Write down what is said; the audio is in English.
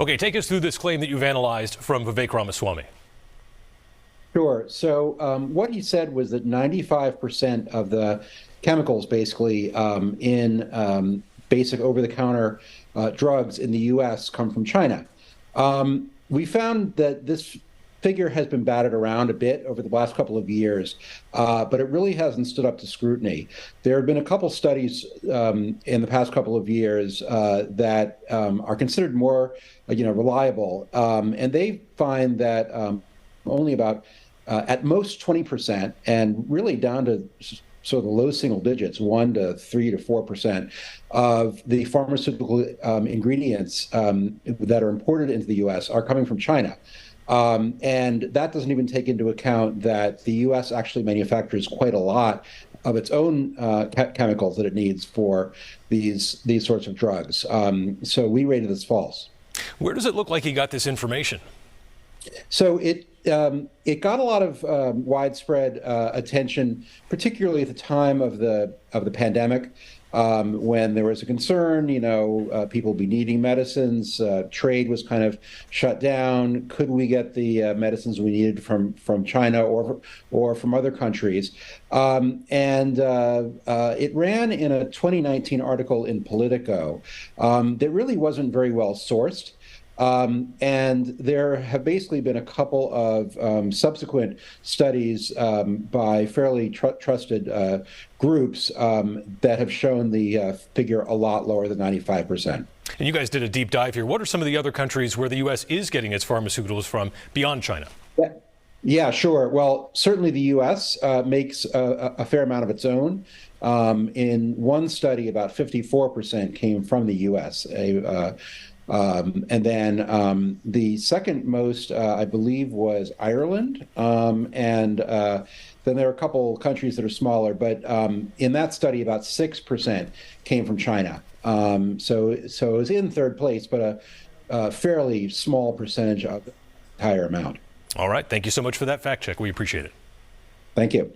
Okay, take us through this claim that you've analyzed from Vivek Ramaswamy. Sure. So what he said was that 95% of the chemicals, basically in basic over-the-counter drugs in the U.S., come from China. We found that this figure has been batted around a bit over the last couple of years, but it really hasn't stood up to scrutiny. There have been a couple studies in the past couple of years that are considered more, reliable, and they find that only about at most 20%, and really down to sort of the low single digits, 1 to 3 to 4% of the pharmaceutical ingredients that are imported into the U.S. are coming from China. And that doesn't even take into account that the U.S. actually manufactures quite a lot of its own chemicals that it needs for these sorts of drugs. So we rated this false. Where does it look like he got this information? So it got a lot of widespread attention, particularly at the time of the pandemic, when there was a concern. People be needing medicines. Trade was kind of shut down. Could we get the medicines we needed from China or from other countries? It ran in a 2019 article in Politico that really wasn't very well sourced. And there have basically been a couple of subsequent studies by fairly trusted groups that have shown the figure a lot lower than 95%. And you guys did a deep dive here. What are some of the other countries where the U.S. is getting its pharmaceuticals from beyond China? Yeah, sure. Well, certainly the U.S. Makes a fair amount of its own. In one study, about 54% came from the U.S. And then the second most, I believe, was Ireland. And then there are a couple countries that are smaller. But in that study, about 6% came from China. So it was in third place, but a fairly small percentage of the entire amount. All right. Thank you so much for that fact check. We appreciate it. Thank you.